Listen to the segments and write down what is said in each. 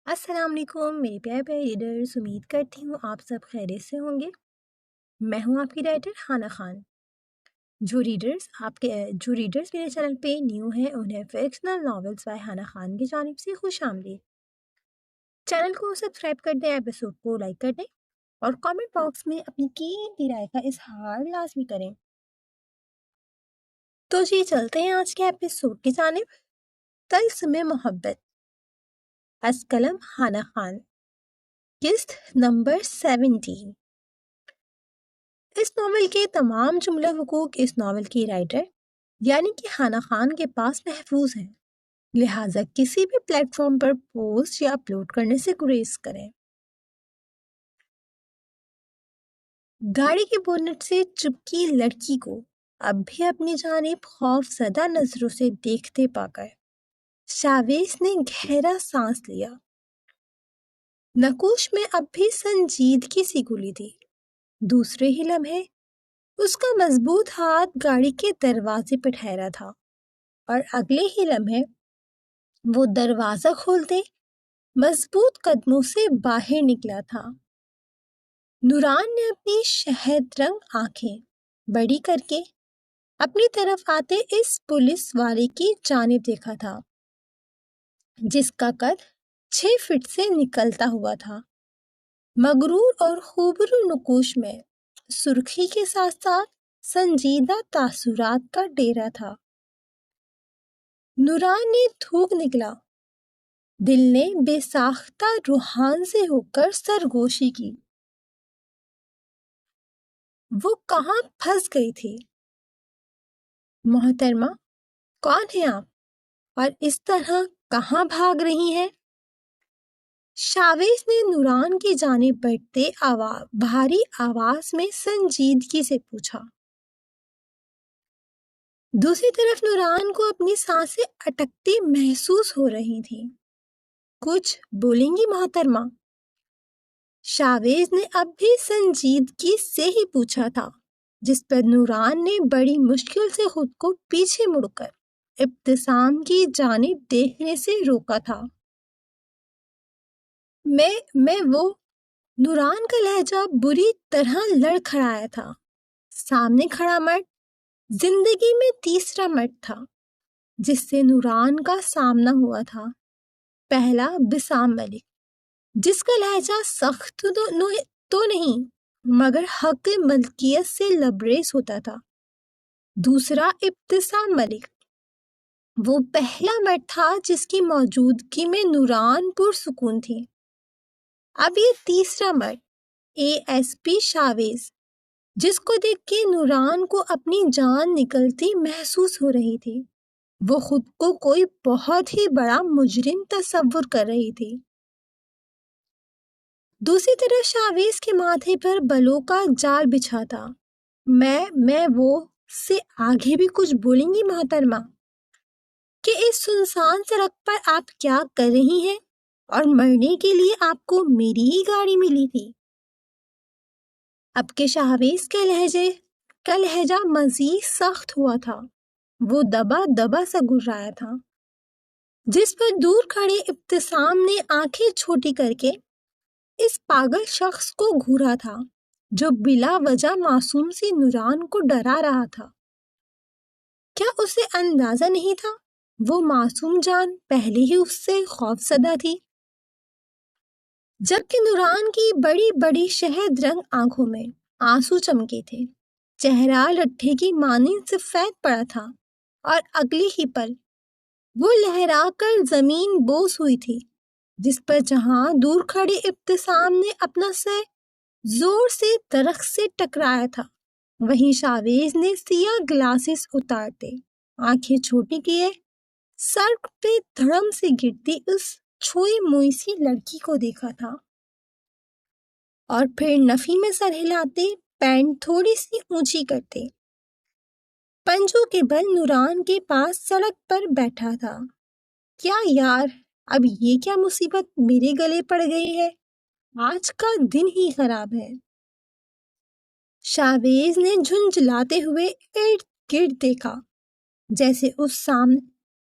السلام علیکم میرے پیارے پیارے ریڈرز، امید کرتی ہوں آپ سب خیریت سے ہوں گے۔ میں ہوں آپ کی رائٹر ہانا خان۔ جو ریڈرز میرے چینل پہ نیو ہیں انہیں فکشنل ناولز بائی ہانا خان کی جانب سے خوش آمدید۔ چینل کو سبسکرائب کر دیں، ایپیسوڈ کو لائک کر دیں اور کامنٹ باکس میں اپنی قیمتی رائے کا اظہار لازمی کریں۔ تو جی چلتے ہیں آج کے ایپیسوڈ کی جانب۔ طلسم محبت، از قلم ہانا خان، قسط نمبر 17۔ اس ناول کے تمام جملہ حقوق اس ناول کی رائٹر یعنی کہ ہانا خان کے پاس محفوظ ہیں، لہٰذا کسی بھی پلیٹ فارم پر پوسٹ یا اپلوڈ کرنے سے گریز کریں۔ گاڑی کے بونٹ سے چپکی لڑکی کو اب بھی اپنی جانب خوف زدہ نظروں سے دیکھتے پا کر شاویز نے گہرا سانس لیا۔ نقوش میں اب بھی سنجیدگی سی گھلی تھی۔ دوسرے ہی لمحے اس کا مضبوط ہاتھ گاڑی کے دروازے پہ ٹھہرا تھا اور اگلے ہی لمحے وہ دروازہ کھولتے مضبوط قدموں سے باہر نکلا تھا۔ نوران نے اپنی شہد رنگ آنکھیں بڑی کر کے اپنی طرف آتے اس پولیس والے کی جانب دیکھا تھا جس کا قد 6 فٹ سے نکلتا ہوا تھا۔ مغرور اور خوبرو نقوش میں سرخی کے ساتھ ساتھ سنجیدہ تاثرات کا ڈیرا تھا۔ نوران نے تھوک نکلا۔ دل نے بے ساختہ روحان سے ہو کر سرگوشی کی۔ وہ کہاں پھنس گئی تھی؟ محترمہ، کون ہیں آپ اور اس طرح کہاں بھاگ رہی ہیں؟ شاویز نے نوران کی جانب بڑھتے بھاری آواز میں سنجیدگی سے پوچھا۔ دوسری طرف نوران کو اپنی سانسیں اٹکتی محسوس ہو رہی تھیں۔ کچھ بولیں گی محترمہ؟ شاویز نے اب بھی سنجیدگی سے ہی پوچھا تھا، جس پر نوران نے بڑی مشکل سے خود کو پیچھے مڑ کر ابتسام کی جانب دیکھنے سے روکا تھا۔ میں وہ نوران کا لہجہ بری طرح لڑکھڑایا تھا۔ سامنے کھڑا مرد زندگی میں تیسرا مرد تھا جس سے نوران کا سامنا ہوا تھا۔ پہلا بسام ملک، جس کا لہجہ سخت تو نہیں مگر حق ملکیت سے لبریز ہوتا تھا۔ دوسرا ابتسام ملک، وہ پہلا مرد تھا جس کی موجودگی میں نوران پرسکون تھی۔ اب یہ تیسرا مرد ASP شاویز، جس کو دیکھ کے نوران کو اپنی جان نکلتی محسوس ہو رہی تھی۔ وہ خود کو کوئی بہت ہی بڑا مجرم تصور کر رہی تھی۔ دوسری طرف شاویز کے ماتھے پر بلوں کا جال بچھا تھا۔ میں وہ سے آگے بھی کچھ بولیں گی محترمہ کہ اس سنسان سڑک پر آپ کیا کر رہی ہیں اور مرنے کے لیے آپ کو میری ہی گاڑی ملی تھی؟ اب کے شاویز کا لہجہ مزید سخت ہوا تھا۔ وہ دبا دبا سا گھرایا تھا، جس پر دور کھڑے ابتسام نے آنکھیں چھوٹی کر کے اس پاگل شخص کو گھورا تھا جو بلا وجہ معصوم سی نوران کو ڈرا رہا تھا۔ کیا اسے اندازہ نہیں تھا وہ معصوم جان پہلے ہی اس سے خوف زدہ تھی؟ جبکہ نوران کی بڑی بڑی شہد رنگ آنکھوں میں آنسو چمکے تھے، چہرہ لٹھے کی مانند سفید پڑا تھا اور اگلی ہی پل وہ لہرا کر زمین بوس ہوئی تھی، جس پر جہاں دور کھڑی ابتسام نے اپنا سر زور سے درخت سے ٹکرایا تھا، وہیں شاویز نے سیاہ گلاسز اتارتے آنکھیں چھوٹی کیے سڑک پہ دھڑم سے گرتی اس چھوئی موئی سی لڑکی کو دیکھا تھا، اور پھر نفی میں سر ہلاتے پینٹ تھوڑی سی اونچی کرتے پنجوں کے بل نوران کے پاس سڑک پر بیٹھا تھا۔ کیا یار، اب یہ کیا مصیبت میرے گلے پڑ گئی ہے؟ آج کا دن ہی خراب ہے۔ شاویز نے جھنجھلاتے ہوئے ارد گرد دیکھا، جیسے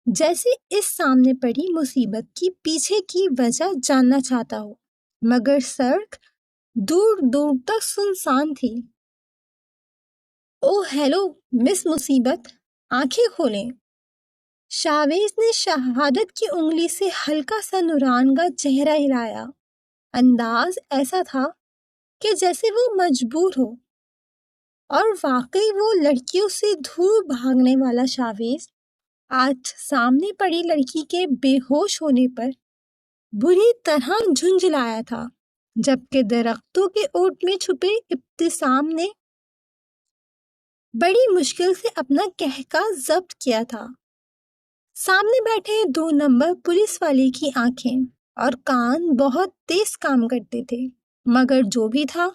جیسے اس سامنے پڑی مصیبت کی پیچھے کی وجہ جاننا چاہتا ہو، مگر سڑک دور دور تک سنسان تھی۔ او ہیلو مس مصیبت، آنکھیں کھولیں۔ شاویز نے شہادت کی انگلی سے ہلکا سا نوران کا چہرہ ہلایا۔ انداز ایسا تھا کہ جیسے وہ مجبور ہو، اور واقعی وہ لڑکیوں سے دور بھاگنے والا شاویز آج سامنے پڑی لڑکی کے بے ہوش ہونے پر بری طرح جھنجھلایا تھا، جبکہ درختوں کے اوٹ میں چھپے ابتسام نے بڑی مشکل سے اپنا کہکا ضبط کیا تھا۔ سامنے بیٹھے 2 نمبر پولیس والے کی آنکھیں اور کان بہت تیز کام کرتے تھے، مگر جو بھی تھا،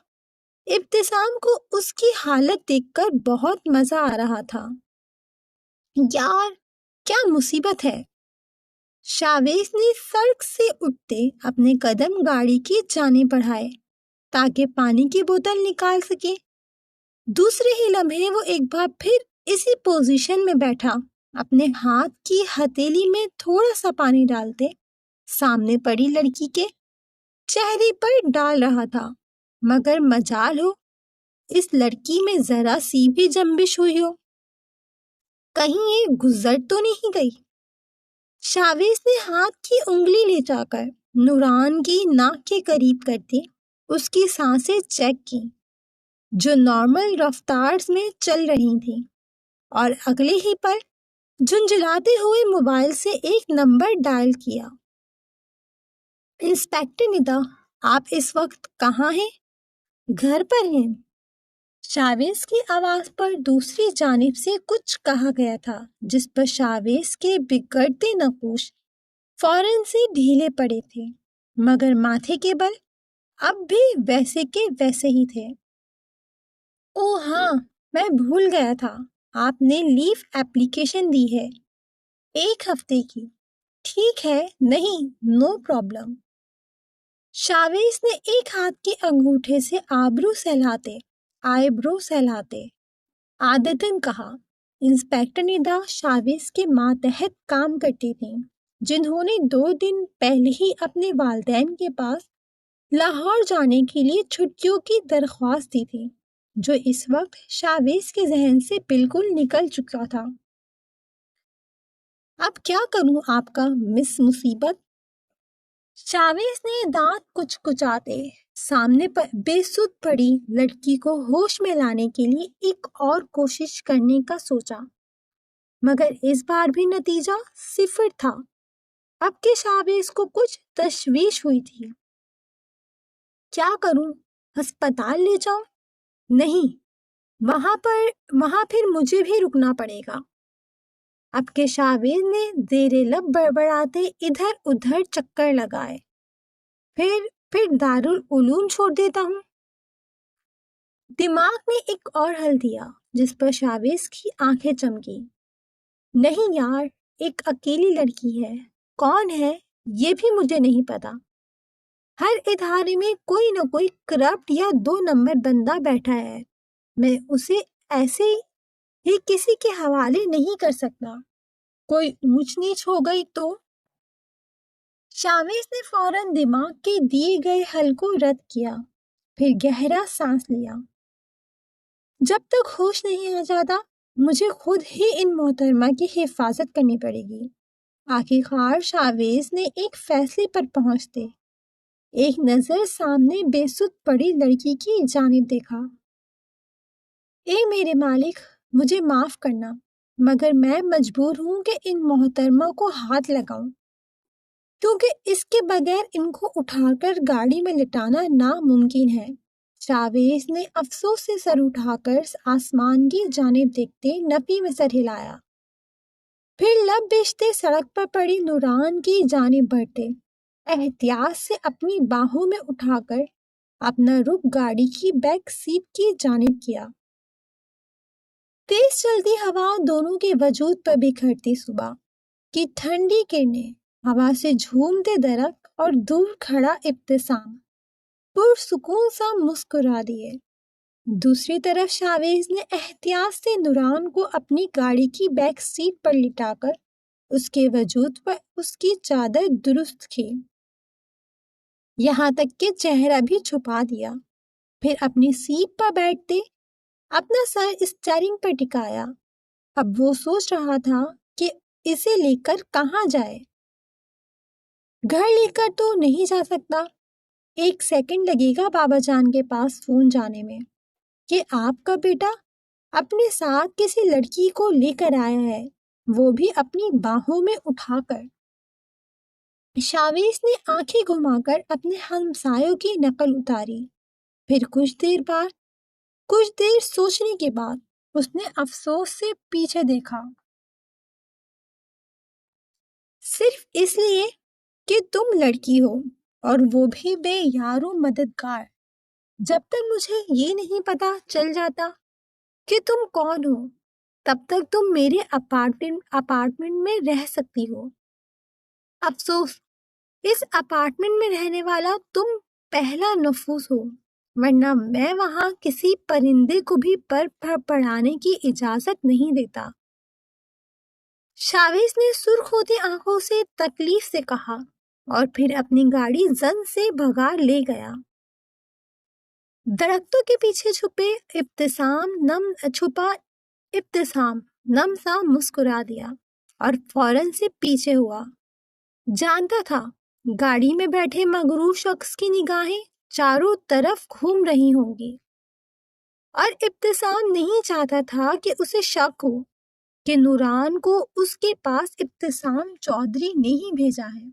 ابتسام کو اس کی حالت دیکھ کر بہت مزہ آ رہا تھا۔ یار کیا مصیبت ہے؟ شاویز نے سڑک سے اٹھتے اپنے قدم گاڑی کی جانب بڑھائے تاکہ پانی کی بوتل نکال سکے۔ دوسرے ہی لمحے وہ ایک بار پھر اسی پوزیشن میں بیٹھا، اپنے ہاتھ کی ہتھیلی میں تھوڑا سا پانی ڈالتے سامنے پڑی لڑکی کے چہرے پر ڈال رہا تھا، مگر مجال ہو اس لڑکی میں ذرا سی بھی جنبش ہوئی ہو، کہیں یہ گزر تو نہیں گئی۔ شاویز نے ہاتھ کی انگلی لے جا کر نوران کی ناک کے قریب کرتے اس کی سانسیں چیک کی، جو نارمل رفتار میں چل رہی تھیں، اور اگلے ہی پل جھنجھلاتے ہوئے موبائل سے ایک نمبر ڈائل کیا۔ انسپیکٹر ندا، آپ اس وقت کہاں ہیں؟ گھر پر ہیں۔ شاویز کی آواز پر دوسری جانب سے کچھ کہا گیا تھا، جس پر شاویز کے بگڑتے نقوش فوراً سے ڈھیلے پڑے تھے، مگر ماتھے کے بل اب بھی ویسے کے ویسے ہی تھے۔ او ہاں، میں بھول گیا تھا، آپ نے لیو اپلیکیشن دی ہے 1 ہفتے کی۔ ٹھیک ہے، نہیں، نو پرابلم۔ شاویز نے ایک ہاتھ کے انگوٹھے سے آئی برو سہلاتے عادتاً کہا۔ انسپیکٹر ندا شاویز کے ماتحت کام کرتی تھیں، جنہوں نے 2 دن پہلے ہی اپنے والدین کے پاس لاہور جانے کے لیے چھٹیوں کی درخواست دی تھی، جو اس وقت شاویز کے ذہن سے بالکل نکل چکا تھا۔ اب کیا کروں آپ کا مس مصیبت؟ شاویز نے دانت کچکچاتے سامنے بے سود پڑی لڑکی کو ہوش میں لانے کے لیے ایک اور کوشش کرنے کا سوچا، مگر اس بار بھی نتیجہ 0 تھا۔ اب کہ شاویز کو کچھ تشویش ہوئی تھی۔ کیا کروں؟ ہسپتال لے جاؤں؟ نہیں، وہاں پھر مجھے بھی رکنا پڑے گا۔ اب کہ شاویز نے زیر لب بڑبڑاتے ادھر ادھر چکر لگائے، پھر دارالعلوم چھوڑ دیتا ہوں۔ دماغ نے ایک اور حل دیا، جس پر شاویز کی آنکھیں چمکی۔ نہیں یار، ایک اکیلی لڑکی ہے، کون ہے یہ بھی مجھے نہیں پتا۔ ہر ادارے میں کوئی نہ کوئی کرپٹ یا 2 نمبر بندہ بیٹھا ہے، میں اسے ایسے ہی کسی کے حوالے نہیں کر سکتا، کوئی اونچ نیچ ہو گئی تو۔ شاویز نے فوراً دماغ کے دیے گئے حل کو رد کیا، پھر گہرا سانس لیا۔ جب تک ہوش نہیں آ جاتا، مجھے خود ہی ان محترمہ کی حفاظت کرنی پڑے گی۔ آخرکار شاویز نے ایک فیصلے پر پہنچتے ایک نظر سامنے بے سود پڑی لڑکی کی جانب دیکھا۔ اے میرے مالک، مجھے معاف کرنا، مگر میں مجبور ہوں کہ ان محترمہ کو ہاتھ لگاؤں، کیونکہ اس کے بغیر ان کو اٹھا کر گاڑی میں لٹانا ناممکن ہے۔ شاویز نے افسوس سے سر اٹھا کر آسمان کی جانب دیکھتے نفی میں سر ہلایا، پھر لب بیچتے سڑک پر پڑی نوران کی جانب بڑھتے احتیاط سے اپنی باہوں میں اٹھا کر اپنا رخ گاڑی کی بیک سیٹ کی جانب کیا۔ تیز چلتی ہوا دونوں کے وجود پر بکھرتی صبح کی ٹھنڈی کرنیں، ہوا سے جھومتے درخت اور دور کھڑا ابتسام پرسکون سا مسکرا دیے۔ دوسری طرف شاویز نے احتیاط سے نوران کو اپنی گاڑی کی بیک سیٹ پر لٹا کر اس کے وجود پر اس کی چادر درست تھی، یہاں تک کہ چہرہ بھی چھپا دیا۔ پھر اپنی سیٹ پر بیٹھتے اپنا سر اسٹیئرنگ پر ٹکایا۔ اب وہ سوچ رہا تھا کہ اسے لے کر کہاں جائے۔ گھر لے کر تو نہیں جا سکتا، 1 سیکنڈ لگے گا بابا جان کے پاس فون جانے میں کہ آپ کا بیٹا اپنے ساتھ کسی لڑکی کو لے کر آیا ہے، وہ بھی اپنی باہوں میں اٹھا کر۔ شاویز نے آنکھیں گھما کر اپنے ہمسایوں کی نقل اتاری۔ پھر کچھ دیر سوچنے کے بعد اس نے افسوس سے پیچھے دیکھا۔ صرف اس لیے کہ تم لڑکی ہو اور وہ بھی بے یار و مددگار، جب تک مجھے یہ نہیں پتا چل جاتا کہ تم کون ہو تب تک تم میرے اپارٹمنٹ میں رہ سکتی ہو۔ افسوس، اس اپارٹمنٹ میں رہنے والا تم پہلا نفوس ہو، ورنہ میں وہاں کسی پرندے کو بھی پر پڑھانے کی اجازت نہیں دیتا۔ شاویز نے سرخ ہوتی آنکھوں سے تکلیف سے کہا اور پھر اپنی گاڑی زن سے بھگا لے گیا۔ درختوں کے پیچھے ابتسام نم سا مسکرا دیا اور فوراً سے پیچھے ہوا۔ جانتا تھا گاڑی میں بیٹھے مغرور شخص کی نگاہیں چاروں طرف گھوم رہی ہوں گی، اور ابتسام نہیں چاہتا تھا کہ اسے شک ہو کہ نوران کو اس کے پاس ابتسام چودھری نے ہی بھیجا ہے۔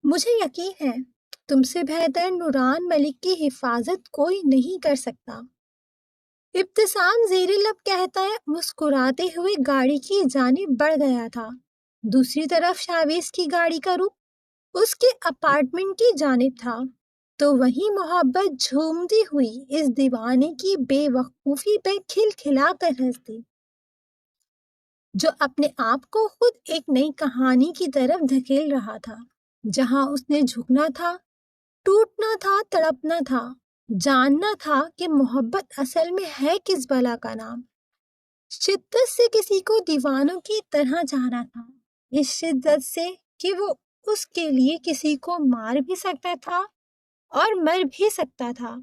مجھے یقین ہے تم سے بہتر نوران ملک کی حفاظت کوئی نہیں کر سکتا، ابتسام زیر لب کہتا مسکراتے ہوئے گاڑی کی جانب بڑھ گیا تھا۔ دوسری طرف شاویز کی گاڑی کا رخ اس کے اپارٹمنٹ کی جانب تھا، تو وہی محبت جھومتی ہوئی اس دیوانے کی بے وقوفی پہ کھلکھلا کر ہنستی، جو اپنے آپ کو خود ایک نئی کہانی کی طرف دھکیل رہا تھا، جہاں اس نے جھکنا تھا، ٹوٹنا تھا، تڑپنا تھا، جاننا تھا کہ محبت اصل میں ہے کس بلا کا نام۔ شدت سے کسی کو دیوانوں کی طرح چاہنا تھا، اس شدت سے کہ وہ اس کے لیے کسی کو مار بھی سکتا تھا اور مر بھی سکتا تھا۔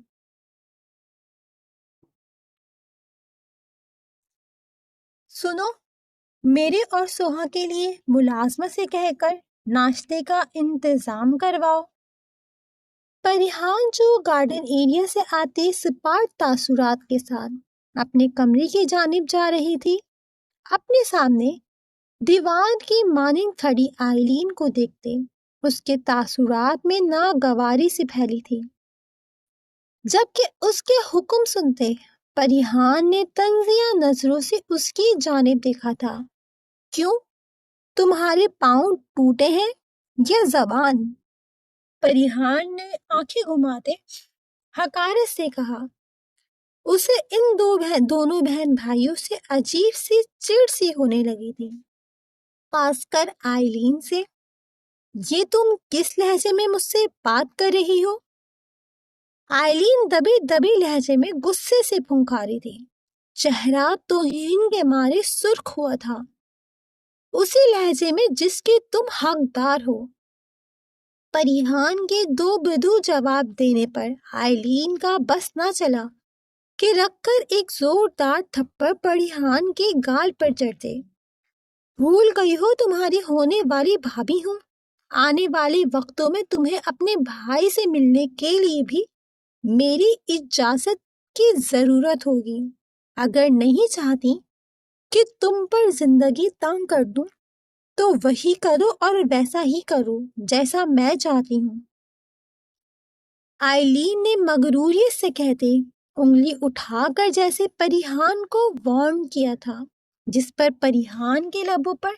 سنو، میرے اور سوہا کے لیے ملازمت سے کہہ کر ناشتے کا انتظام کرواؤ۔ پریحان جو گارڈن ایریا سے آتے سپاٹ تاثرات کے ساتھ اپنے کمرے کی جانب جا رہی تھی، اپنے سامنے دیوان کی مانند کھڑی آئلین کو دیکھتے اس کے تاثرات میں ناگواری سے پھیلی تھی، جبکہ اس کے حکم سنتے پریحان نے طنزیہ نظروں سے اس کی جانب دیکھا تھا۔ کیوں، تمہارے پاؤں ٹوٹے ہیں یا زبان؟ پریحان نے آنکھیں گھماتے حقارت سے کہا۔ اسے ان دونوں بہن بھائیوں سے عجیب سی چڑ سی ہونے لگی تھی، خاص کر آئلین سے۔ یہ تم کس لہجے میں مجھ سے بات کر رہی ہو؟ آئلین دبے دبے لہجے میں غصے سے پھنکاری تھی، چہرہ توہین کے مارے سرخ ہوا تھا، اسی لہجے میں جس کے تم حقدار ہو۔ پریحان کے دو بدو جواب دینے پر آئلین کا بس نہ چلا کہ رکھ کر ایک زوردار تھپڑ پریحان کے گال پر چڑھتے۔ بھول گئی ہو تمہاری ہونے والی بھابھی ہوں، آنے والے وقتوں میں تمہیں اپنے بھائی سے ملنے کے لیے بھی میری اجازت کی ضرورت ہوگی۔ اگر نہیں چاہتی کہ تم پر زندگی تنگ کر دوں تو وہی کرو اور ویسا ہی کرو جیسا میں چاہتی ہوں۔ آئلین نے مغروریت سے کہتے انگلی اٹھا کر جیسے پریحان کو وارن کیا تھا، جس پر پریحان کے لبوں پر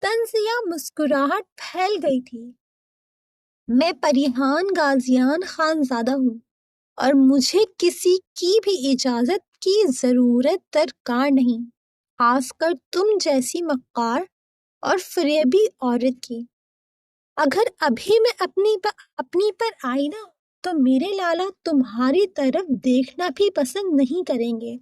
طنزیہ مسکراہٹ پھیل گئی تھی۔ میں پریحان غازیان خان زادہ ہوں اور مجھے کسی کی بھی اجازت کی ضرورت درکار نہیں، خاص کر تم جیسی مکار اور فریبی عورت کی۔ اگر ابھی میں اپنی پر آئی نا تو میرے لالا تمہاری طرف دیکھنا بھی پسند نہیں کریں گے۔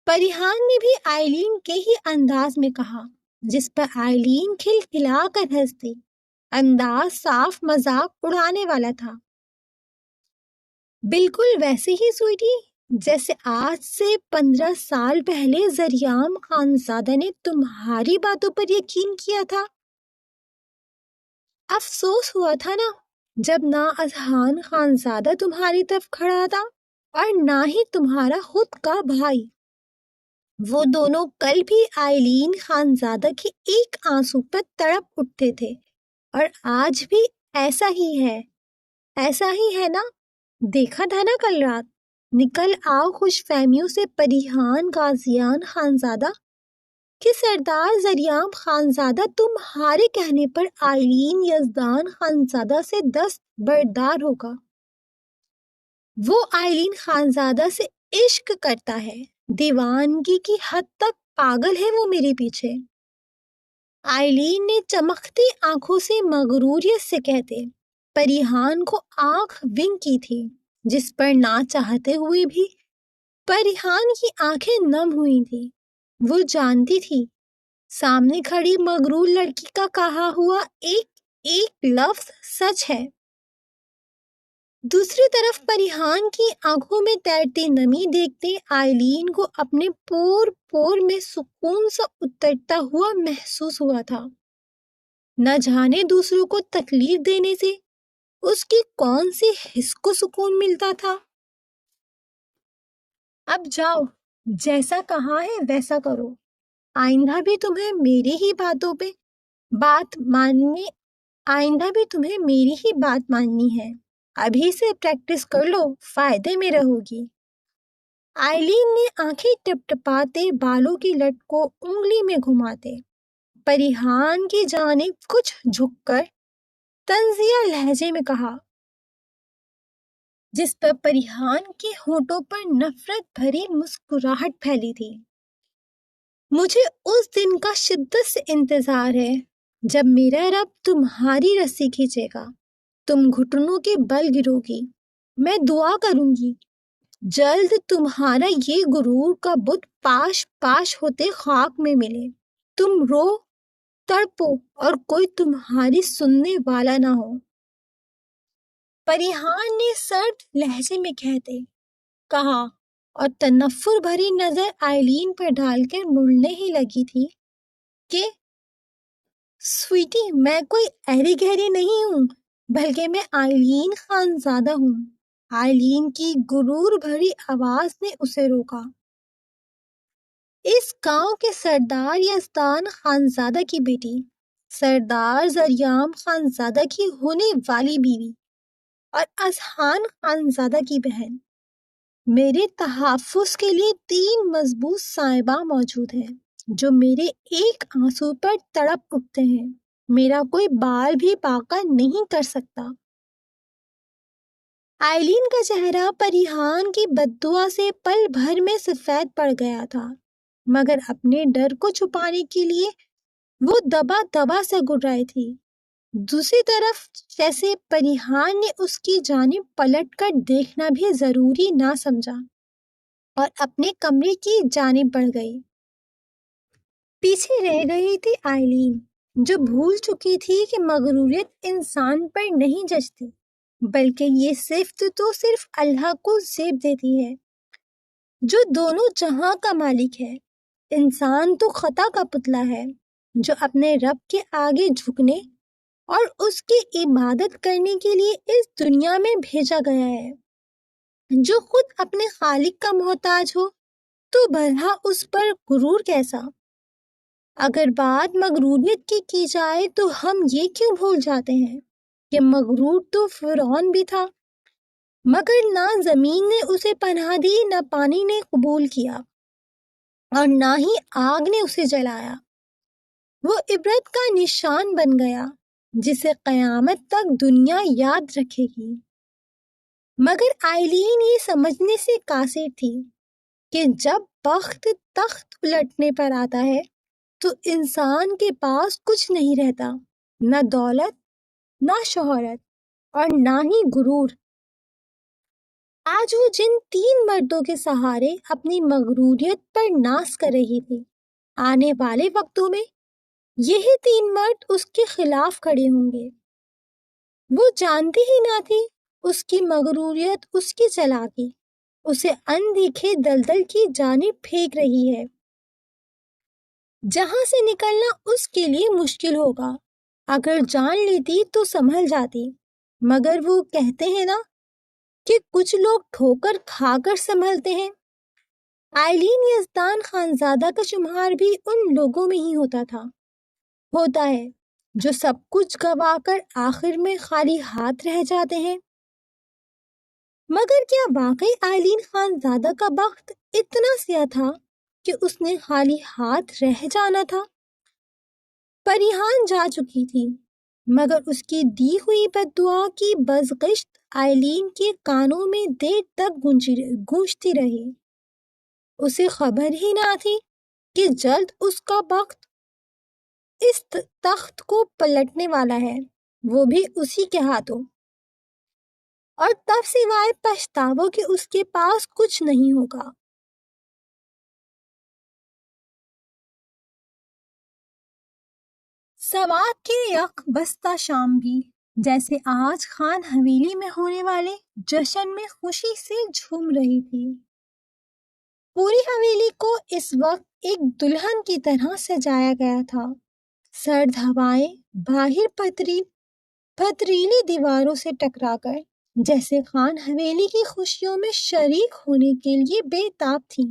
پریحان نے بھی آئلین کے ہی انداز میں کہا، جس پر آئلین کھلکھلا کر ہنستی۔ انداز صاف مذاق اڑانے والا تھا۔ بالکل ویسے ہی سویٹی جیسے آج سے 15 سال پہلے ذریعام خانزادہ نے تمہاری باتوں پر یقین کیا تھا۔ افسوس ہوا تھا نا، جب نہ اذہان خانزادہ تمہاری طرف کھڑا تھا اور نہ ہی تمہارا خود کا بھائی۔ وہ دونوں کل بھی آئلین خانزادہ کی ایک آنسو پر تڑپ اٹھتے تھے، اور آج بھی ایسا ہی ہے نا؟ دیکھا تھا نا کل رات؟ نکل آؤ خوش فہمیوں سے پریحان غازیان خانزادہ کہ سردار ذریعام خانزادہ تمہارے کہنے پر آئلین یزدان خانزادہ سے دست بردار ہوگا۔ وہ آئلین خانزادہ سے عشق کرتا ہے، دیوانگی کی حد تک پاگل ہے وہ میرے پیچھے۔ آئلین نے چمکتی آنکھوں سے مغروریت سے کہتے پریحان کو آنکھ ونک کی تھی، جس پر نہ چاہتے ہوئے بھی پریحان کی آنکھیں نم ہوئی تھی۔ وہ جانتی تھی سامنے کھڑی مغرور لڑکی کا کہا ہوا ایک لفظ سچ ہے۔ دوسری طرف پریحان کی آنکھوں میں تیرتی نمی دیکھتے آئلین کو اپنے پور پور میں سکون سا اترتا ہوا محسوس ہوا تھا۔ نہ جانے دوسروں کو تکلیف دینے سے اس کی کون سی حس کو سکون ملتا تھا۔ اب جاؤ، جیسا کہا ہے ویسا کرو۔ آئندہ بھی تمہیں میری ہی بات ماننی ہے۔ ابھی سے پریکٹس کر لو، فائدے میں رہو گی۔ آئلین نے آنکھیں ٹپٹپاتے بالوں کی لٹ کو انگلی میں گھماتے پریحان کی جانب کچھ جھک کر طنزیہ لہجے میں کہا، جس پر پریحان کے ہونٹوں پر نفرت بھری مسکراہٹ پھیلی تھی۔ مجھے اس دن کا شدت سے انتظار ہے جب میرا رب تمہاری رسی کھینچے گا، تم گھٹنوں کے بل گرو گی، میں دعا کروں گی جلد تمہارا یہ غرور کا بت پاش پاش ہوتے خاک میں ملے، تم رو تڑپو اور کوئی تمہاری سننے والا نہ ہو۔ پریحان نے سرد لہجے میں کہتے کہا اور تنفر بھری نظر آئلین پر ڈال کر مڑنے ہی لگی تھی کہ سویٹی میں کوئی ایری گہری نہیں ہوں، بلکہ میں آئلین خانزادہ ہوں۔ آئلین کی غرور بھری آواز نے اسے روکا۔ اس گاؤں کے سردار یزدان خانزادہ کی بیٹی، سردار ذریعام خانزادہ کی ہونے والی بیوی اور اذہان خانزادہ کی بہن، میرے تحفظ کے لیے 3 مضبوط صاحبہ موجود ہیں جو میرے ایک آنسو پر تڑپ اٹھتے ہیں، میرا کوئی بال بھی باقا نہیں کر سکتا۔ آئلین کا چہرہ پریحان کی بددعا سے پل بھر میں سفید پڑ گیا تھا، مگر اپنے ڈر کو چھپانے کے لیے وہ دبا دبا سے گر رہی تھی۔ دوسری طرف جیسے پریحان نے اس کی جانب پلٹ کر دیکھنا بھی ضروری نہ سمجھا اور اپنے کمرے کی جانب بڑھ گئی۔ پیچھے رہ گئی تھی آئلین، جو بھول چکی تھی کہ مغروریت انسان پر نہیں جچتی، بلکہ یہ صفت تو صرف اللہ کو زیب دیتی ہے جو دونوں جہاں کا مالک ہے۔ انسان تو خطا کا پتلا ہے جو اپنے رب کے آگے جھکنے اور اس کی عبادت کرنے کے لیے اس دنیا میں بھیجا گیا ہے۔ جو خود اپنے خالق کا محتاج ہو تو بھلا اس پر غرور کیسا؟ اگر بات مغروریت کی جائے تو ہم یہ کیوں بھول جاتے ہیں کہ مغرور تو فرعون بھی تھا، مگر نہ زمین نے اسے پناہ دی، نہ پانی نے قبول کیا اور نہ ہی آگ نے اسے جلایا۔ وہ عبرت کا نشان بن گیا جسے قیامت تک دنیا یاد رکھے گی۔ مگر آئلین یہ سمجھنے سے قاصر تھی کہ جب بخت تخت الٹنے پر آتا ہے تو انسان کے پاس کچھ نہیں رہتا، نہ دولت، نہ شہرت اور نہ ہی غرور۔ آج وہ جن 3 مردوں کے سہارے اپنی مغروریت پر ناز کر رہی تھی، آنے والے وقتوں میں یہی 3 مرد اس کے خلاف کھڑے ہوں گے۔ وہ جانتی ہی نہ تھی اس کی مغروریت، اس کی چالاکی اسے اندیکھے دلدل کی جانب پھینک رہی ہے، جہاں سے نکلنا اس کے لیے مشکل ہوگا۔ اگر جان لیتی تو سنبھل جاتی، مگر وہ کہتے ہیں نا کہ کچھ لوگ ٹھوکر کھا کر سنبھلتے ہیں۔ آئلین یزدان خانزادہ کا شمار بھی ان لوگوں میں ہی ہوتا ہے جو سب کچھ گوا کر آخر میں خالی ہاتھ رہ جاتے ہیں۔ مگر کیا واقعی آئلین خانزادہ کا بخت اتنا سیاہ تھا کہ اس نے خالی ہاتھ رہ جانا تھا؟ پریحان جا چکی تھی، مگر اس کی دی ہوئی بد دعا کی بزغشت آئلین کے کانوں میں دیر تک گونجتی رہی۔ اسے خبر ہی نہ تھی کہ جلد اس کا بخت اس تخت کو پلٹنے والا ہے، وہ بھی اسی کے ہاتھوں، اور تب سوائے پچھتاووں کے اس کے پاس کچھ نہیں ہوگا۔ سوات کے یک بستہ شام بھی جیسے آج خان حویلی میں ہونے والے جشن میں خوشی سے جھوم رہی تھی۔ پوری حویلی کو اس وقت ایک دلہن کی طرح سجایا گیا تھا۔ سرد ہوائیں باہر پتریلی دیواروں سے ٹکرا کر جیسے خان حویلی کی خوشیوں میں شریک ہونے کے لیے بے تاب تھیں۔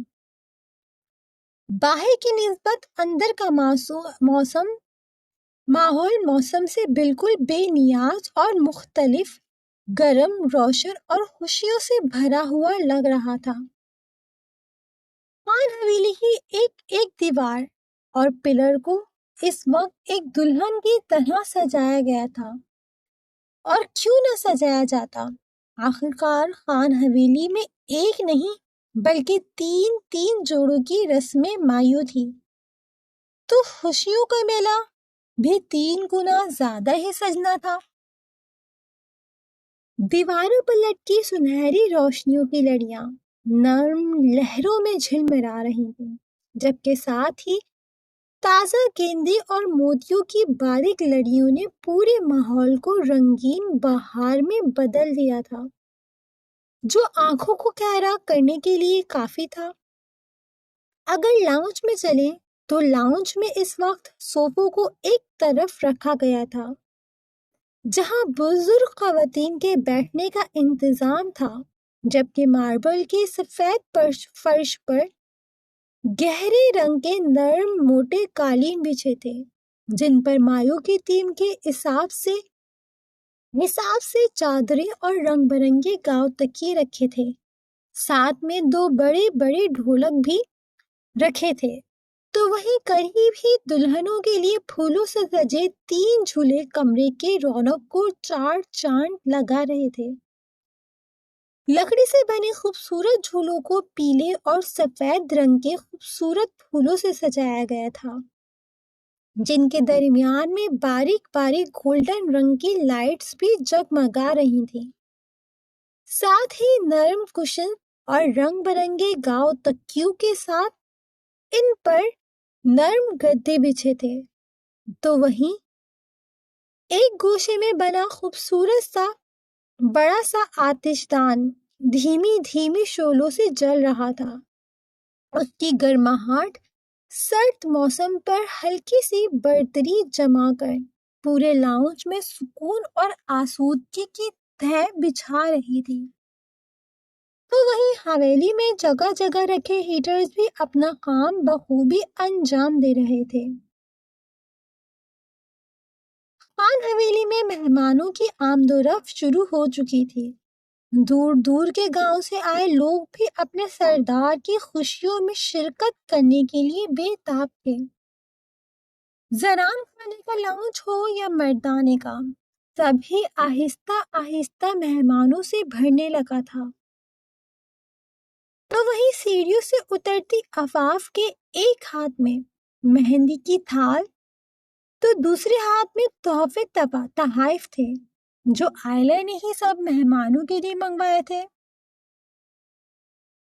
باہر کی نسبت اندر کا ماحول موسم سے بالکل بے نیاز اور مختلف، گرم، روشن اور خوشیوں سے بھرا ہوا لگ رہا تھا۔ خان حویلی کی ایک دیوار اور پلر کو اس وقت ایک دلہن کی طرح سجایا گیا تھا، اور کیوں نہ سجایا جاتا؟ آخرکار خان حویلی میں ایک نہیں بلکہ 3 جوڑوں کی رسمیں مایو تھی، تو خوشیوں کا میلہ بھی 3 گنا زیادہ ہی سجنا تھا۔ دیواروں پر لٹکی سنہری روشنیوں کی لڑیاں نرم لہروں میں جھلملا رہی تھیں، جبکہ ساتھ ہی تازہ گیندے اور موتیوں کی باریک لڑیوں نے پورے ماحول کو رنگین بہار میں بدل دیا تھا، جو آنکھوں کو گہرا کرنے کے لیے کافی تھا۔ اگر لاؤنج میں چلیں تو لاؤنج میں اس وقت صوفوں کو ایک طرف رکھا گیا تھا، جہاں بزرگ خواتین کے بیٹھنے کا انتظام تھا، جبکہ ماربل کے سفید فرش پر گہرے رنگ کے نرم موٹے قالین بچھے تھے، جن پر مایو کی تھیم کے حساب سے چادریں اور رنگ برنگے گاؤ تکیے رکھے تھے۔ ساتھ میں 2 بڑے بڑے ڈھولک بھی رکھے تھے، تو وہیں قریب ہی دلہنوں کے لیے پھولوں سے سجے 3 جھولے کمرے کے رونق کو 4 چاند لگا رہے تھے۔ لکڑی سے بنے خوبصورت جھولوں کو پیلے اور سفید رنگ کے خوبصورت پھولوں سے سجایا گیا تھا، جن کے درمیان میں باریک باریک گولڈن رنگ کی لائٹس بھی جگمگا رہی تھیں۔ ساتھ ہی نرم کشن اور رنگ برنگے گاؤ تکیوں کے ساتھ ان پر نرم گدے بچھے تھے، تو وہیں ایک گوشے میں بنا خوبصورت سا بڑا سا آتش دان دھیمی دھیمی شعلوں سے جل رہا تھا۔ اس کی گرماہٹ سرد موسم پر ہلکی سی برتری جما کر پورے لاؤنج میں سکون اور آسودگی کی تہ بچھا رہی تھی۔ تو وہیں حویلی میں جگہ جگہ رکھے ہیٹرز بھی اپنا کام بخوبی انجام دے رہے تھے۔ خان حویلی میں مہمانوں کی آمد و رفت شروع ہو چکی تھی۔ دور دور کے گاؤں سے آئے لوگ بھی اپنے سردار کی خوشیوں میں شرکت کرنے کے لیے بے تاب تھے۔ زنان خانے کا لاؤنج ہو یا مردانے کا، سبھی آہستہ آہستہ مہمانوں سے بھرنے لگا تھا۔ تو وہیں سیڑھیوں سے اترتی عفاف کے ایک ہاتھ میں مہندی کی تھال تو دوسرے ہاتھ میں تحفے تحائف تھے، جو آئلہ نے ہی سب مہمانوں کے لیے منگوائے تھے۔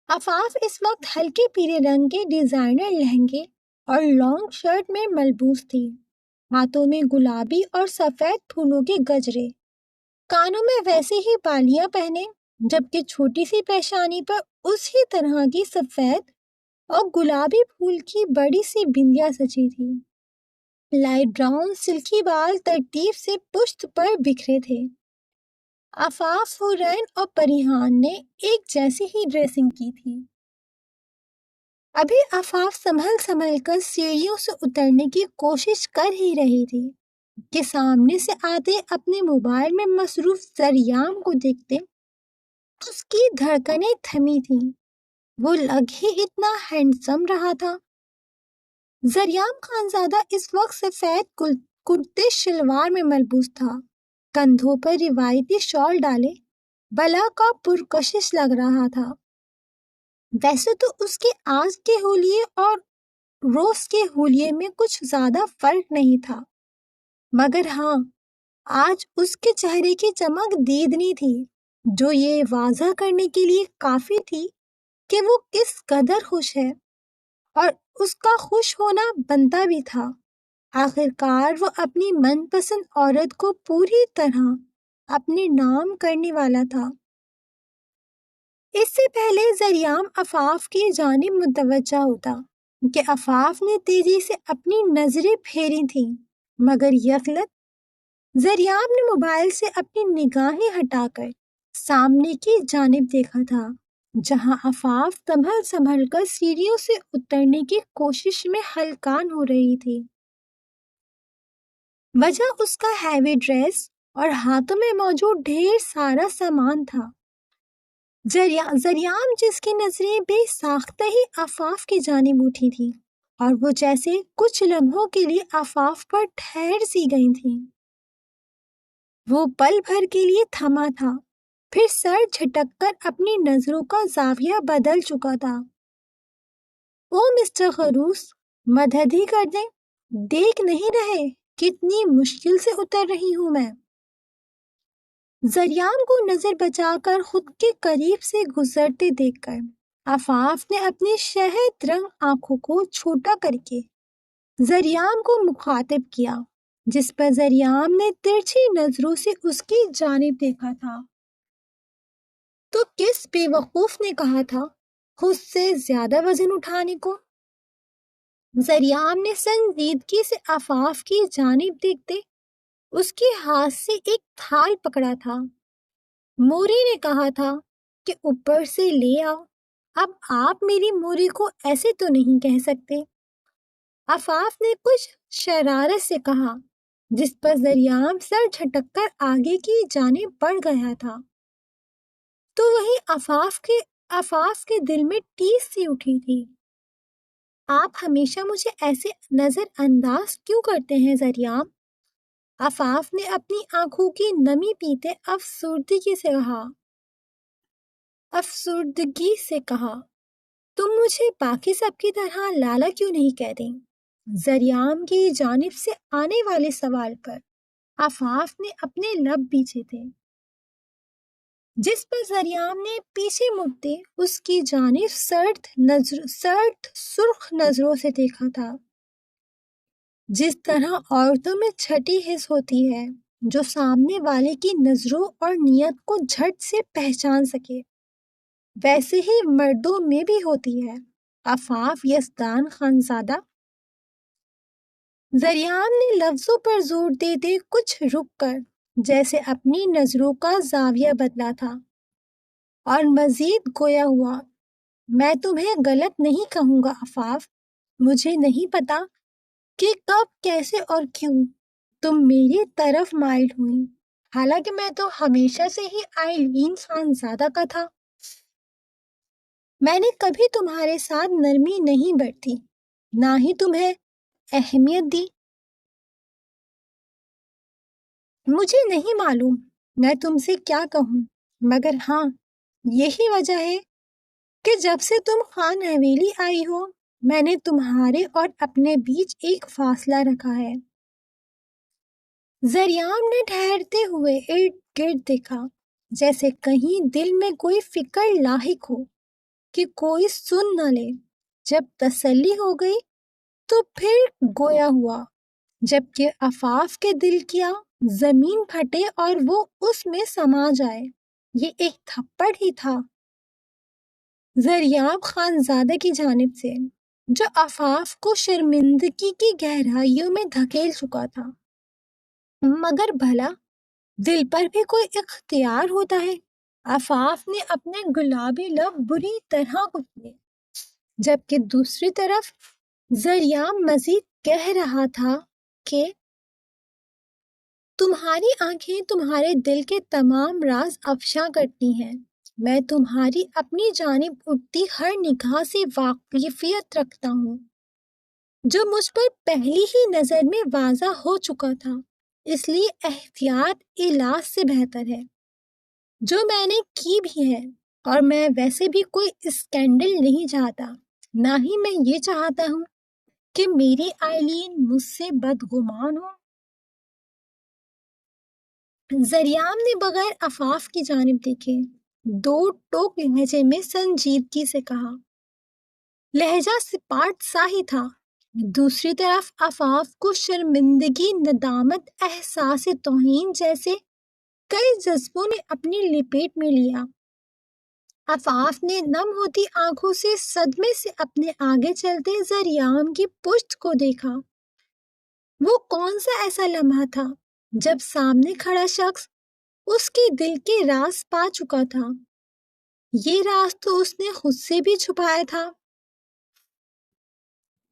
عفاف اس وقت ہلکے پیلے رنگ کے ڈیزائنر لہنگے اور لانگ شرٹ میں ملبوس تھی، ہاتھوں میں گلابی اور سفید پھولوں کے گجرے، کانوں میں ویسے ہی بالیاں پہنے، جبکہ چھوٹی سی پیشانی پر اسی طرح کی سفید اور گلابی پھول کی بڑی سی بندیا سجی تھی۔ لائٹ براؤن سلکی بال ترتیب سے پشت پر بکھرے تھے۔ عفاف، حورین اور پریحان نے ایک جیسی ہی ڈریسنگ کی تھی۔ ابھی عفاف سنبھل کر سیڑھیوں سے اترنے کی کوشش کر ہی رہی تھی کہ سامنے سے آتے اپنے موبائل میں مصروف زریام کو دیکھتے اس کی دھڑکنیں تھمی تھیں۔ وہ لگ ہی اتنا ہینڈسم رہا تھا۔ زریام خانزادہ اس وقت سفید کرتے شلوار میں ملبوس تھا، کندھوں پر روایتی شال ڈالے بلا کا پرکشش لگ رہا تھا۔ ویسے تو اس کے آج کے حلیے اور روز کے حلیے میں کچھ زیادہ فرق نہیں تھا، مگر ہاں، آج اس کے چہرے کی چمک دیدنی تھی، جو یہ واضح کرنے کے لیے کافی تھی کہ وہ کس قدر خوش ہے، اور اس کا خوش ہونا بنتا بھی تھا۔ آخرکار وہ اپنی من پسند عورت کو پوری طرح اپنے نام کرنے والا تھا۔ اس سے پہلے زریام عفاف کی جانب متوجہ ہوتا کہ عفاف نے تیزی سے اپنی نظریں پھیری تھیں، مگر یکلت زریام نے موبائل سے اپنی نگاہیں ہٹا کر سامنے کی جانب دیکھا تھا، جہاں عفاف سنبھل کر سیڑھیوں سے اترنے کی کوشش میں ہلکان ہو رہی تھی۔ وجہ اس کا ہیوی ڈریس اور ہاتھوں میں موجود ڈھیر سارا سامان تھا۔ زریام جس کی نظریں بے ساختہ ہی عفاف کی جانب اٹھی تھی، اور وہ جیسے کچھ لمحوں کے لیے عفاف پر ٹھہر سی گئی تھی۔ وہ پل بھر کے لیے تھما تھا، پھر سر جھٹک کر اپنی نظروں کا زاویہ بدل چکا تھا۔ او مسٹر خروس، مدد ہی کر دیں، دیکھ نہیں رہے کتنی مشکل سے اتر رہی ہوں میں۔ زریام کو نظر بچا کر خود کے قریب سے گزرتے دیکھ کر عفاف نے اپنی شہد رنگ آنکھوں کو چھوٹا کر کے زریام کو مخاطب کیا، جس پر زریام نے ترچھی نظروں سے اس کی جانب دیکھا تھا۔ تو کس بے وقوف نے کہا تھا خود سے زیادہ وزن اٹھانے کو؟ زریام نے سنجیدگی سے عفاف کی جانب دیکھتے اس کے ہاتھ سے ایک تھال پکڑا تھا۔ موری نے کہا تھا کہ اوپر سے لے آؤ، اب آپ میری موری کو ایسے تو نہیں کہہ سکتے۔ عفاف نے کچھ شرارت سے کہا، جس پر زریام سر جھٹک کر آگے کی جانب بڑھ گیا تھا۔ تو وہی عفاف کے دل میں ٹیس سی اٹھی تھی۔ آپ ہمیشہ مجھے ایسے نظر انداز کیوں کرتے ہیں زریام؟ عفاف نے اپنی آنکھوں کی نمی پیتے افسردگی سے کہا، تم مجھے باقی سب کی طرح لالا کیوں نہیں کہہ دیں؟ زریام کی جانب سے آنے والے سوال پر عفاف نے اپنے لب بیچے تھے، جس پر زریام نے پیچھے مڑتے اس کی جانب سرد سرخ نظروں سے دیکھا تھا۔ جس طرح عورتوں میں چھٹی حس ہوتی ہے جو سامنے والے کی نظروں اور نیت کو جھٹ سے پہچان سکے، ویسے ہی مردوں میں بھی ہوتی ہے۔ عفاف یزدان خانزادہ، زریام نے لفظوں پر زور دیتے کچھ رک کر جیسے اپنی نظروں کا زاویہ بدلا تھا، اور مزید گویا ہوا، میں تمہیں غلط نہیں کہوں گا عفاف، مجھے نہیں پتا کہ کب، کیسے اور کیوں تم میری طرف مائل ہوئی، حالانکہ میں تو ہمیشہ سے ہی آئلین خانزادہ کا تھا۔ میں نے کبھی تمہارے ساتھ نرمی نہیں برتی، نہ ہی تمہیں اہمیت دی۔ مجھے نہیں معلوم میں تم سے کیا کہوں، مگر ہاں، یہی وجہ ہے کہ جب سے تم خان حویلی آئی ہو میں نے تمہارے اور اپنے بیچ ایک فاصلہ رکھا ہے۔ زریام نے ٹھہرتے ہوئے ارد گرد دیکھا، جیسے کہیں دل میں کوئی فکر لاحق ہو کہ کوئی سن نہ لے۔ جب تسلی ہو گئی تو پھر گویا ہوا، جبکہ عفاف کے دل کیا زمین پھٹے اور وہ اس میں سما جائے۔ یہ ایک تھپڑ ہی تھا زریاب خانزادہ کی جانب سے، جو عفاف کو شرمندگی کی گہرائیوں میں دھکیل چکا تھا۔ مگر بھلا دل پر بھی کوئی اختیار ہوتا ہے؟ عفاف نے اپنے گلابی لب بری طرح کچلے، جبکہ دوسری طرف زریاب مزید کہہ رہا تھا کہ تمہاری آنکھیں تمہارے دل کے تمام راز افشاں کرتی ہیں۔ میں تمہاری اپنی جانب اٹھتی ہر نگاہ سے واقفیت رکھتا ہوں، جو مجھ پر پہلی ہی نظر میں واضح ہو چکا تھا، اس لیے احتیاط علاج سے بہتر ہے، جو میں نے کی بھی ہے۔ اور میں ویسے بھی کوئی اسکینڈل نہیں چاہتا، نہ ہی میں یہ چاہتا ہوں کہ میری آئلین مجھ سے بدگمان ہو۔ زریاب نے بغیر عفاف کی جانب دیکھے دو ٹوک لہجے میں سنجیدگی سے کہا، لہجہ سپاٹ سا ہی تھا۔ دوسری طرف عفاف کو شرمندگی، ندامت، احساس توہین جیسے کئی جذبوں نے اپنی لپیٹ میں لیا۔ عفاف نے نم ہوتی آنکھوں سے صدمے سے اپنے آگے چلتے زریاب کی پشت کو دیکھا۔ وہ کون سا ایسا لمحہ تھا جب سامنے کھڑا شخص اس کے دل کے راز پا چکا تھا؟ یہ راز تو اس نے خود سے بھی چھپایا تھا۔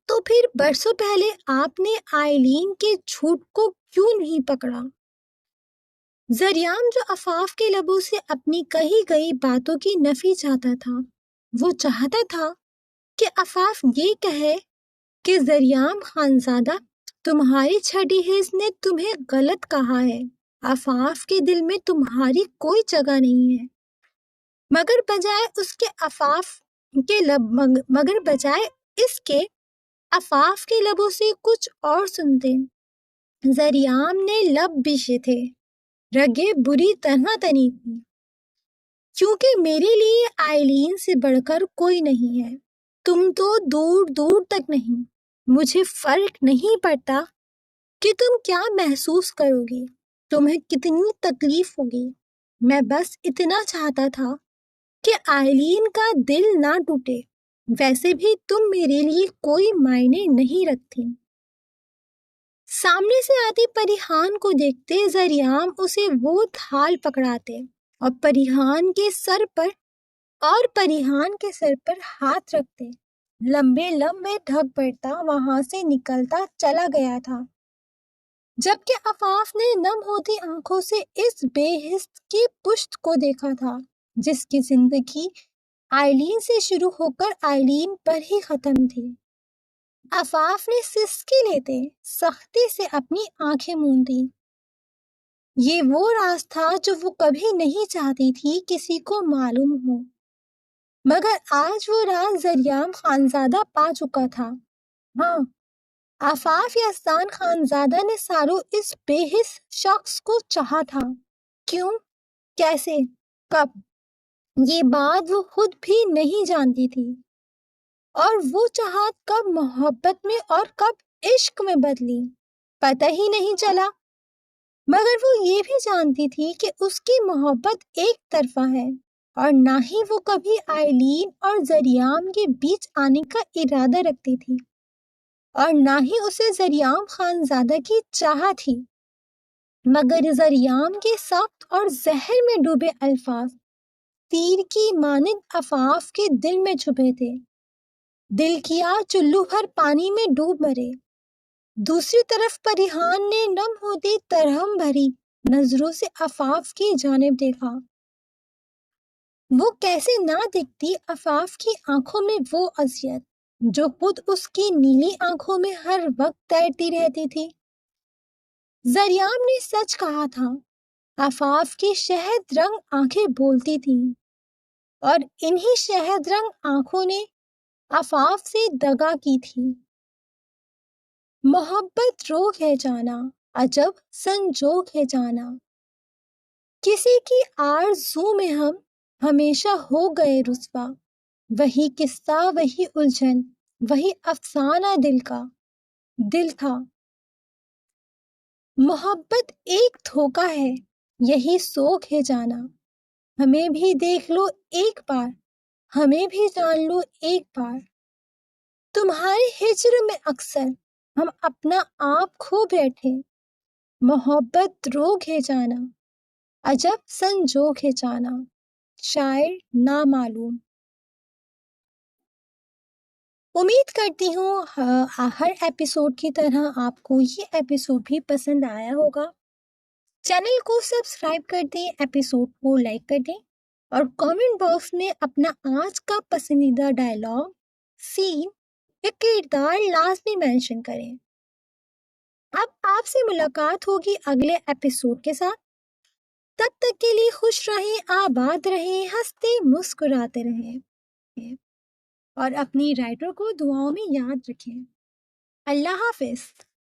تو پھر برسوں پہلے آپ نے آئلین کے جھوٹ کو کیوں نہیں پکڑا؟ زریاب جو عفاف کے لبوں سے اپنی کہی گئی باتوں کی نفی چاہتا تھا، وہ چاہتا تھا کہ عفاف یہ کہے کہ زریاب خانزادہ، تمہاری چھٹی حس نے تمہیں غلط کہا ہے، عفاف کے دل میں تمہاری کوئی جگہ نہیں ہے۔ مگر بجائے اس کے عفاف کے لبوں سے کچھ اور سنتے، زریاب نے لب بشے تھے، رگیں بری طرح تنی تھی، کیونکہ میرے لیے آئلین سے بڑھ کر کوئی نہیں ہے، تم تو دور دور تک نہیں۔ مجھے فرق نہیں پڑتا کہ تم کیا محسوس کرو گی، تمہیں کتنی تکلیف ہوگی، میں بس اتنا چاہتا تھا کہ آئلین کا دل نہ ٹوٹے۔ ویسے بھی تم میرے لیے کوئی معنی نہیں رکھتی۔ سامنے سے آتی پریحان کو دیکھتے زریاب اسے وہ تھال پکڑاتے اور پریحان کے سر پر ہاتھ رکھتے۔ لمبے لمبے ڈھگ پڑتا وہاں سے نکلتا چلا گیا تھا، جبکہ عفاف نے نم ہوتی آنکھوں سے اس بے حس کی پشت کو دیکھا تھا جس کی زندگی آئلین سے شروع ہو کر آئلین پر ہی ختم تھی۔ عفاف نے سسکی لیتے سختی سے اپنی آنکھیں موندی۔ یہ وہ راز تھا جو وہ کبھی نہیں چاہتی تھی کسی کو معلوم ہو، مگر آج وہ راز زریاب خانزادہ پا چکا تھا۔ ہاں، عفاف یزدان خانزادہ نے سالوں اس بے حس شخص کو چاہا تھا۔ کیوں، کیسے، کب، یہ بات وہ خود بھی نہیں جانتی تھی، اور وہ چاہت کب محبت میں اور کب عشق میں بدلی پتہ ہی نہیں چلا۔ مگر وہ یہ بھی جانتی تھی کہ اس کی محبت ایک طرفہ ہے، اور نہ ہی وہ کبھی آئلین اور زریاب کے بیچ آنے کا ارادہ رکھتی تھی، اور نہ ہی اسے زریاب خانزادہ کی چاہت تھی۔ مگر زریاب کے سخت اور زہر میں ڈوبے الفاظ تیر کی مانند عفاف کے دل میں چھپے تھے۔ دل کیا چلو بھر پانی میں ڈوب مرے۔ دوسری طرف پریحان نے نم ہوتی ترہم بھری نظروں سے عفاف کی جانب دیکھا۔ وہ کیسے نہ دیکھتی عفاف کی آنکھوں میں وہ اذیت جو خود اس کی نیلی آنکھوں میں ہر وقت تیرتی رہتی تھی۔ زریاب نے سچ کہا تھا، عفاف کی شہد رنگ آنکھیں بولتی تھیں، اور انہی شہد رنگ آنکھوں نے عفاف سے دغا کی تھی۔ محبت روگ ہے جانا، عجب سنجوگ ہے جانا، کسی کی آرزو میں ہم ہمیشہ ہو گئے رسوا، وہی قصہ، وہی الجھن، وہی افسانہ دل تھا۔ محبت ایک دھوکہ ہے، یہی سوگ ہے جانا، ہمیں بھی دیکھ لو ایک بار، ہمیں بھی جان لو ایک بار۔ تمہارے ہجر میں اکثر ہم اپنا آپ کھو بیٹھے، محبت روگ ہے جانا، عجب سنجوگ ہے جانا، شاعر نامعلوم۔ امید کرتی ہوں ہر ایپیسوڈ کی طرح آپ کو یہ ایپیسوڈ بھی پسند آیا ہوگا۔ چینل کو سبسکرائب کر دیں، ایپیسوڈ کو لائک کر دیں اور کامنٹ باکس میں اپنا آج کا پسندیدہ ڈائلاگ، سین یا کردار لازمی مینشن کریں۔ اب آپ سے ملاقات ہوگی اگلے ایپیسوڈ کے ساتھ۔ تب تک کے لیے خوش رہیں، آباد رہیں، ہنستے مسکراتے رہیں اور اپنی رائٹر کو دعاؤں میں یاد رکھیں۔ اللہ حافظ۔